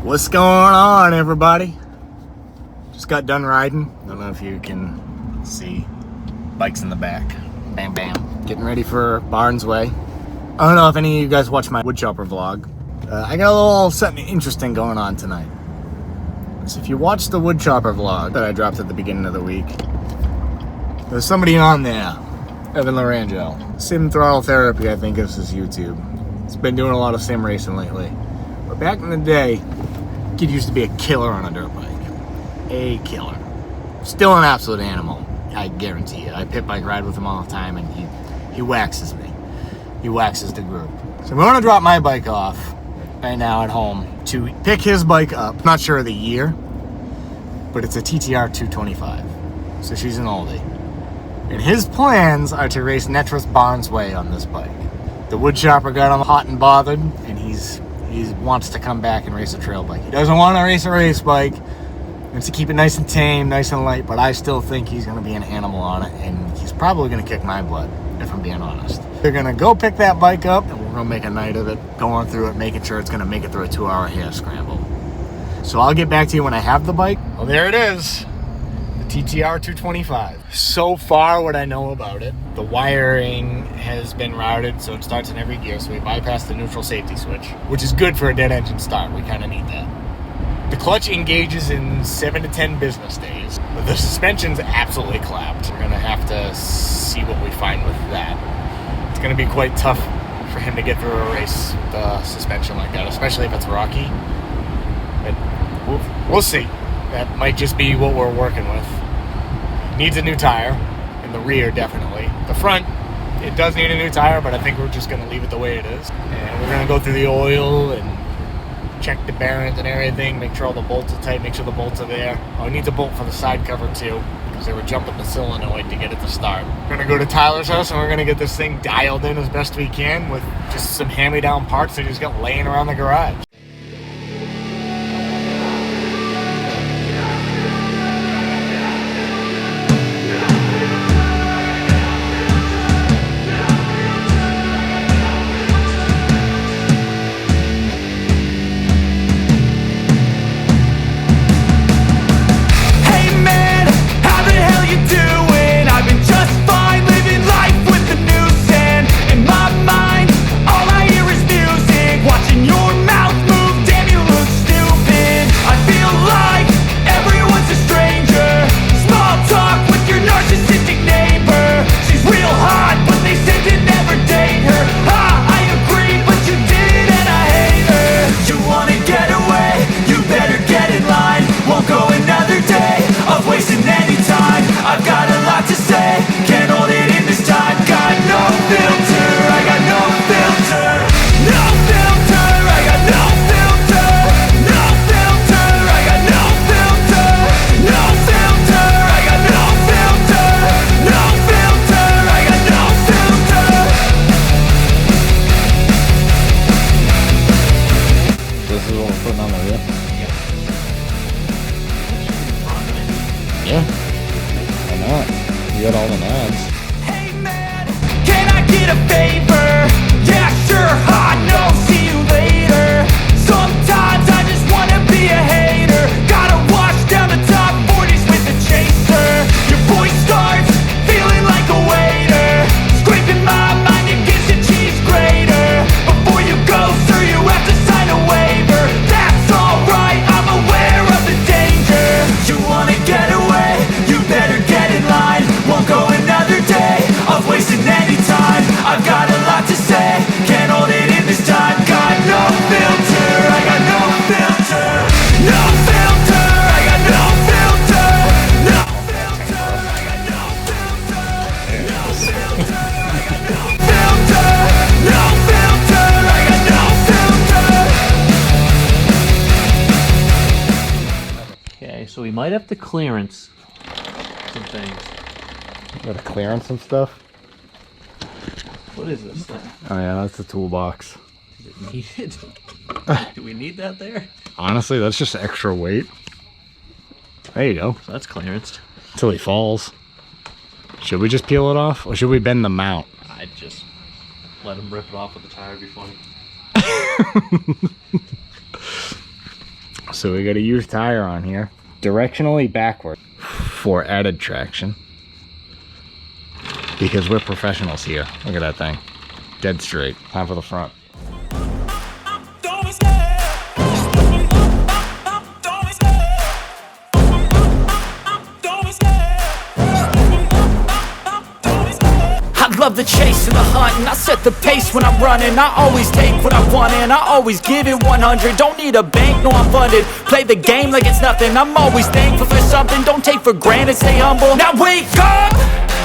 What's going on, everybody? Just got done riding. Don't know if you can see. Bikes in the back. Bam, bam. Getting ready for Barnes Way. I don't know if any of you guys watch my woodchopper vlog. I got a little something interesting going on tonight. So if you watch the woodchopper vlog that I dropped at the beginning of the week, there's somebody on there, Evan Larangel. Sim Throttle Therapy, I think is his YouTube. He's been doing a lot of sim racing lately. But back in the day, kid used to be a killer on a dirt bike. A killer. Still an absolute animal, I guarantee you. I pit bike ride with him all the time, and he waxes me. He waxes the group. So I'm going to drop my bike off right now at home to pick his bike up. Not sure of the year, but it's a TTR 225. So she's an oldie. And his plans are to race Netris Barnes Way on this bike. The woodchopper got him hot and bothered, and he wants to come back and race a trail bike. He doesn't want to race a race bike. He wants to keep it nice and tame, nice and light, but I still think he's going to be an animal on it, and he's probably going to kick my butt, if I'm being honest. They're going to go pick that bike up, and we're going to make a night of it, going through it, making sure it's going to make it through a 2-hour hair scramble. So I'll get back to you when I have the bike. Well, there it is. The TTR 225. So far, what I know about it, the wiring has been routed, so it starts in every gear, so we bypassed the neutral safety switch, which is good for a dead engine start. We kind of need that. The clutch engages in 7 to 10 business days. But the suspension's absolutely clapped. We're going to have to see what we find with that. It's going to be quite tough for him to get through a race with a suspension like that, especially if it's rocky. But we'll see. That might just be what we're working with. Needs a new tire. In the rear, definitely. The front, it does need a new tire, but I think we're just going to leave it the way it is. And we're going to go through the oil and check the bearings and everything, make sure all the bolts are tight, make sure the bolts are there. Oh, it needs a bolt for the side cover too, because they were jumping the solenoid to get it to start. We're gonna go to Tyler's house and we're gonna get this thing dialed in as best we can with just some hand-me-down parts that he's got laying around the garage. Yeah, why not? You got all the knobs. Hey man, can I get a favor? Yeah, sure, I know, see you later. Sometimes I just wanna be a hater. Gotta wash down the top 40s with a chaser. Your voice starts feeling like a waiter. Scraping my mind against a cheese grater. Before you go, sir, you have to sign a waiver. That's alright, I'm aware of the danger. You wanna get away? Better get in line, won't go another day of wasting any time. I've got a lot to say, can't hold it in this time. Got no filter, I got no filter. No filter, I got no filter. No filter, I got no filter. No filter, I got no filter. No filter, I got no filter. Okay, so we might have to clearance some things. Gotta clearance some stuff. What is this thing? Oh yeah, that's the toolbox. Is it needed? Do we need that there? Honestly, that's just extra weight. There you go. So that's clearanced. Until he falls. Should we just peel it off, or should we bend the mount? I'd just let him rip it off with the tire. It'd be funny. So we got a used tire on here, directionally backward for added traction. Because we're professionals here. Look at that thing. Dead straight. Time for the front. I love the chase and the hunt, and I set the pace when I'm running. I always take what I want and I always give it 100. Don't need a bank, no I'm funded. Play the game like it's nothing. I'm always thankful for something. Don't take for granted, stay humble. Now wake up!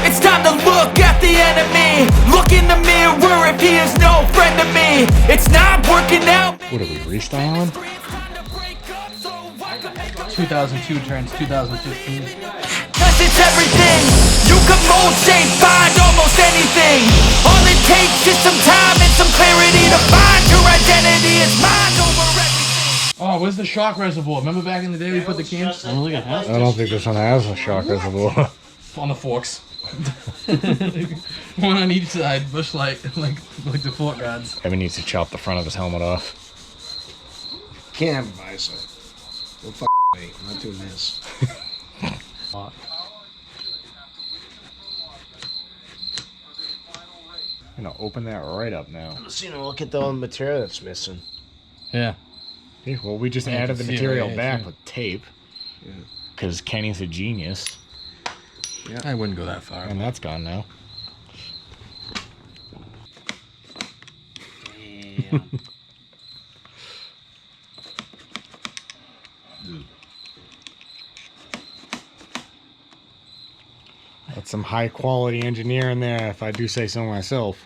It's time to look at the enemy. Look in the mirror if he is no friend to me. It's not working out. What are we restyling? 2002 turns 2015. Cause it's everything. You can mold, shape, find almost anything. All it takes is some time and some clarity to find your identity. It's mind over everything. Oh, where's the shock reservoir? Remember back in the day we put the cans? I don't think it has. I don't think this one has a shock reservoir. On the forks. One on each side, bush light, like the fork guards. Evan needs to chop the front of his helmet off. Can't have a visor. Don't f me. I'm not doing this. You know, open that right up now. Let's look at the material that's missing. Yeah. Yeah, well, we just Yeah, you added can the see it material right back here. with tape. Yeah. Because Kenny's a genius. I wouldn't go that far. And that's gone now. That's some high quality engineering there, if I do say so myself.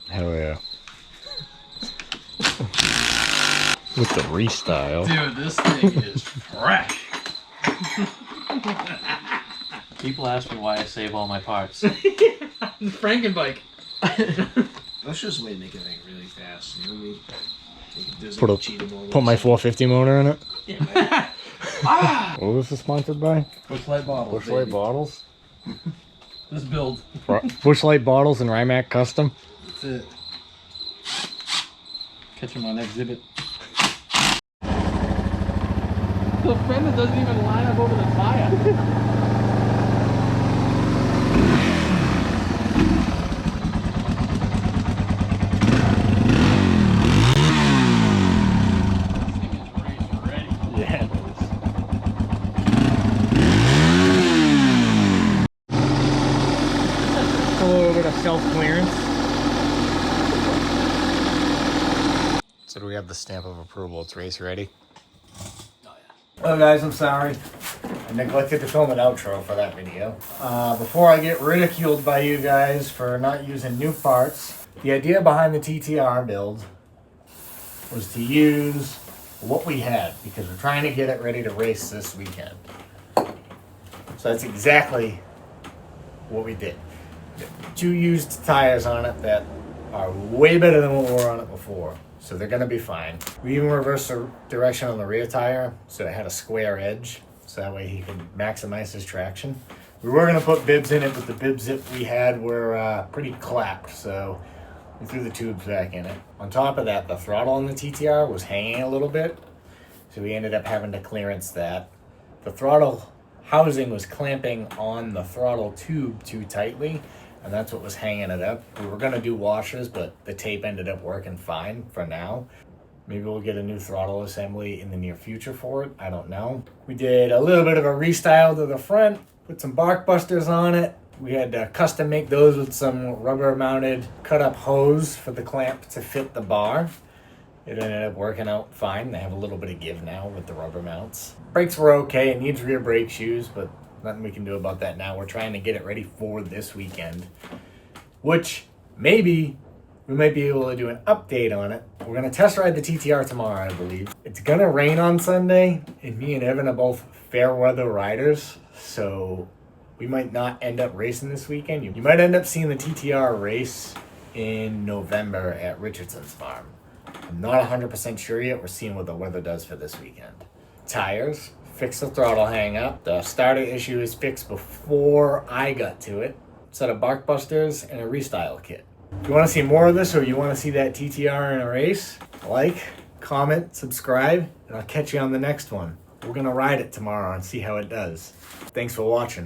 Hell yeah. With the restyle. Dude, this thing is fresh. People ask me why I save all my parts. Frankenbike. That's just a way to make it like really fast. You know what I mean? Like it doesn't Put a- cheatable. Put my 450 motor in it. What was this sponsored by? Bush light bottles. Bushlight baby. Bottles? This build. Bushlight Bottles and Rimac Custom. That's it. Catch him on exhibit. The fender doesn't even line up over the tire. Yeah, it is. A little bit of self-clearance. So do we have the stamp of approval? It's race ready? Oh guys, I'm sorry. I neglected to film an outro for that video. Before I get ridiculed by you guys for not using new parts, the idea behind the TTR build was to use what we had because we're trying to get it ready to race this weekend. So that's exactly what we did. Two used tires on it that are way better than what were on it before. So they're gonna be fine. We even reversed the direction on the rear tire so it had a square edge. So that way he could maximize his traction. We were gonna put bibs in it, but the bibs that we had were pretty clapped. So we threw the tubes back in it. On top of that, the throttle on the TTR was hanging a little bit. So we ended up having to clearance that. The throttle housing was clamping on the throttle tube too tightly, and that's what was hanging it up. We were gonna do washers, but the tape ended up working fine for now. Maybe we'll get a new throttle assembly in the near future for it. I don't know. We did a little bit of a restyle to the front, put some bark busters on it. We had to custom make those with some rubber mounted cut up hose for the clamp to fit the bar. It ended up working out fine. They have a little bit of give now with the rubber mounts. Brakes were okay. It needs rear brake shoes, but nothing we can do about that now. We're trying to get it ready for this weekend, which maybe we might be able to do an update on it. We're gonna test ride the TTR tomorrow, I believe. It's gonna rain on Sunday, and me and Evan are both fair weather riders, so we might not end up racing this weekend. You might end up seeing the TTR race in November at Richardson's farm. I'm not 100% sure yet. We're seeing what the weather does for this weekend. Tires, fix the throttle hang up. The starter issue is fixed before I got to it. Set of bark busters and a restyle kit. If you want to see more of this or you want to see that TTR in a race, like, comment, subscribe, and I'll catch you on the next one. We're going to ride it tomorrow and see how it does. Thanks for watching.